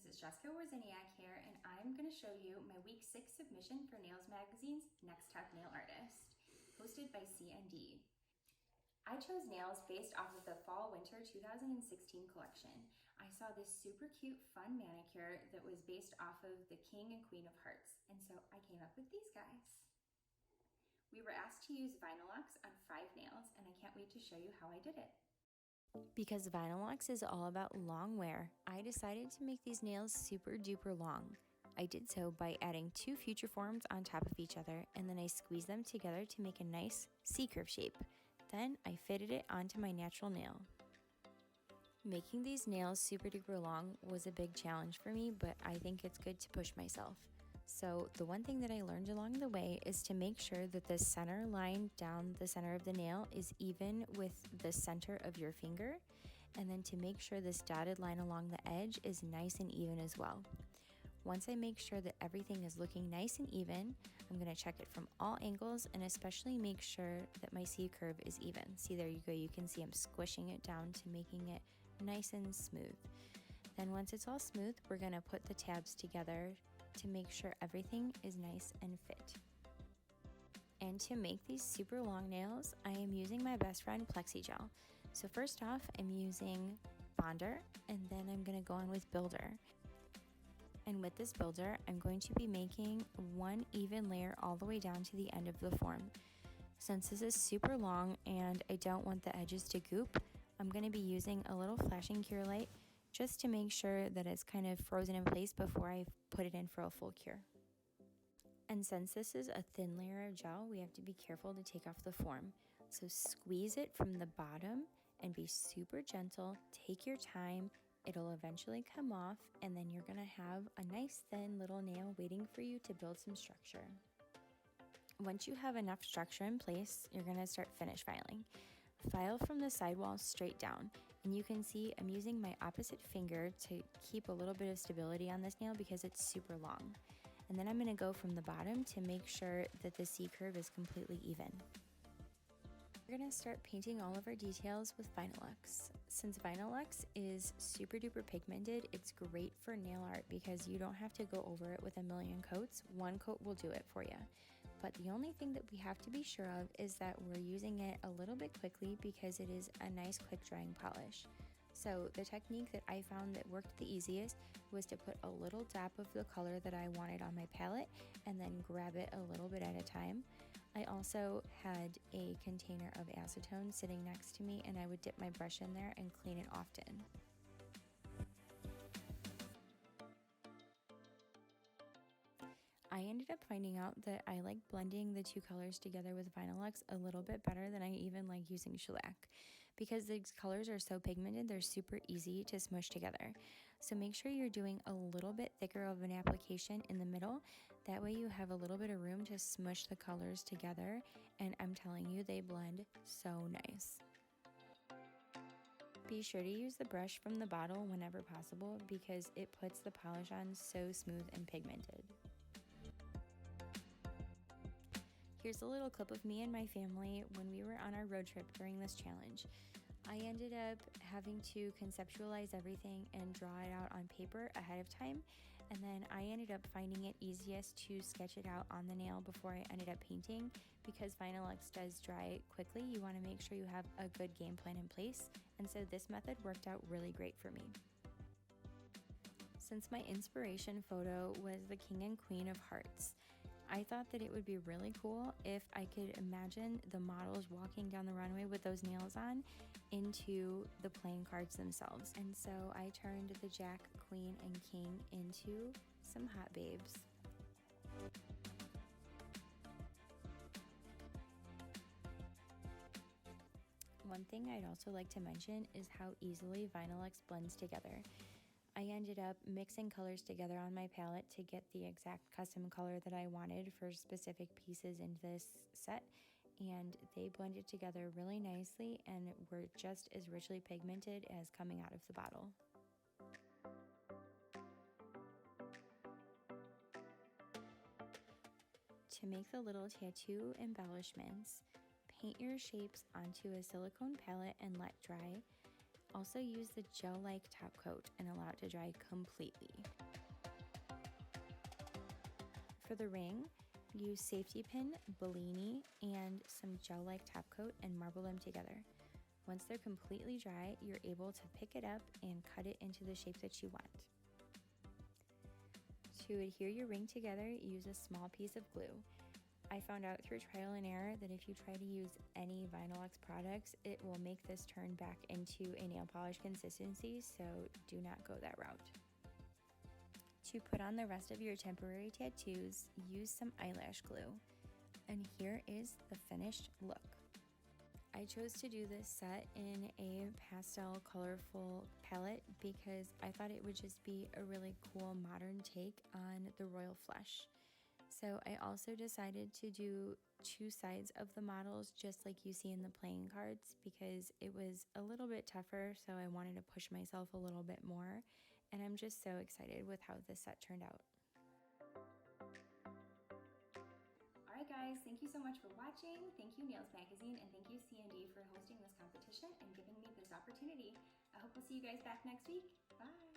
This is Jessica Wozniak here, and I'm going to show you my week 6 submission for Nails Magazine's Next Top Nail Artist, hosted by CND. I chose nails based off of the Fall/Winter 2016 collection. I saw this super cute, fun manicure that was based off of the King and Queen of Hearts, and so I came up with these guys. We were asked to use Vinylux on 5 nails, and I can't wait to show you how I did it. Because Vinylux is all about long wear, I decided to make these nails super duper long. I did so by adding 2 future forms on top of each other, and then I squeezed them together to make a nice C-curve shape. Then I fitted it onto my natural nail. Making these nails super duper long was a big challenge for me, but I think it's good to push myself. So the one thing that I learned along the way is to make sure that the center line down the center of the nail is even with the center of your finger, and then to make sure this dotted line along the edge is nice and even as well. Once I make sure that everything is looking nice and even, I'm going to check it from all angles and especially make sure that my C-curve is even. See, there you go, you can see I'm squishing it down to making it nice and smooth. Then once it's all smooth, we're going to put the tabs together to make sure everything is nice and fit. And to make these super long nails, I am using my best friend Plexi Gel. So first off, I'm using Bonder, and then I'm going to go on with Builder. And with this builder, I'm going to be making one even layer all the way down to the end of the form. Since this is super long and I don't want the edges to goop, I'm going to be using a little flashing cure light just to make sure that it's kind of frozen in place before I put it in for a full cure. And since this is a thin layer of gel, we have to be careful to take off the form. So squeeze it from the bottom and be super gentle, take your time. It'll eventually come off, and then you're gonna have a nice thin little nail waiting for you to build some structure. Once you have enough structure in place, you're gonna start finish filing. File from the sidewall straight down, and you can see I'm using my opposite finger to keep a little bit of stability on this nail because it's super long. And then I'm gonna go from the bottom to make sure that the C-curve is completely even. We're gonna start painting all of our details with Vinylux. Since Vinylux is super duper pigmented, it's great for nail art because you don't have to go over it with a million coats. One coat will do it for you. But the only thing that we have to be sure of is that we're using it a little bit quickly because it is a nice quick drying polish. So the technique that I found that worked the easiest was to put a little dab of the color that I wanted on my palette and then grab it a little bit at a time. I also had a container of acetone sitting next to me, and I would dip my brush in there and clean it often. I ended up finding out that I like blending the 2 colors together with Vinylux a little bit better than I even like using shellac. Because these colors are so pigmented, they're super easy to smush together. So make sure you're doing a little bit thicker of an application in the middle. That way you have a little bit of room to smush the colors together, and I'm telling you, they blend so nice. Be sure to use the brush from the bottle whenever possible because it puts the polish on so smooth and pigmented. Here's a little clip of me and my family when we were on our road trip during this challenge. I ended up having to conceptualize everything and draw it out on paper ahead of time, and then I ended up finding it easiest to sketch it out on the nail before I ended up painting. Because Vinylux does dry quickly, you want to make sure you have a good game plan in place, and so this method worked out really great for me. Since my inspiration photo was the King and Queen of Hearts, I thought that it would be really cool if I could imagine the models walking down the runway with those nails on into the playing cards themselves. And so I turned the Jack, Queen, and King into some hot babes. One thing I'd also like to mention is how easily Vinylux blends together. I ended up mixing colors together on my palette to get the exact custom color that I wanted for specific pieces in this set, and they blended together really nicely and were just as richly pigmented as coming out of the bottle. To make the little tattoo embellishments, paint your shapes onto a silicone palette and let dry. Also use the gel-like top coat and allow it to dry completely. For the ring, use safety pin, Bellini, and some gel-like top coat and marble them together. Once they're completely dry, you're able to pick it up and cut it into the shape that you want. To adhere your ring together, use a small piece of glue. I found out through trial and error that if you try to use any Vinylux products, it will make this turn back into a nail polish consistency, so do not go that route. To put on the rest of your temporary tattoos, use some eyelash glue. And here is the finished look. I chose to do this set in a pastel colorful palette because I thought it would just be a really cool modern take on the royal flush. So I also decided to do two sides of the models just like you see in the playing cards because it was a little bit tougher, so I wanted to push myself a little bit more, and I'm just so excited with how this set turned out. Alright guys, thank you so much for watching. Thank you Nails Magazine, and thank you C&D for hosting this competition and giving me this opportunity. I hope we'll see you guys back next week. Bye!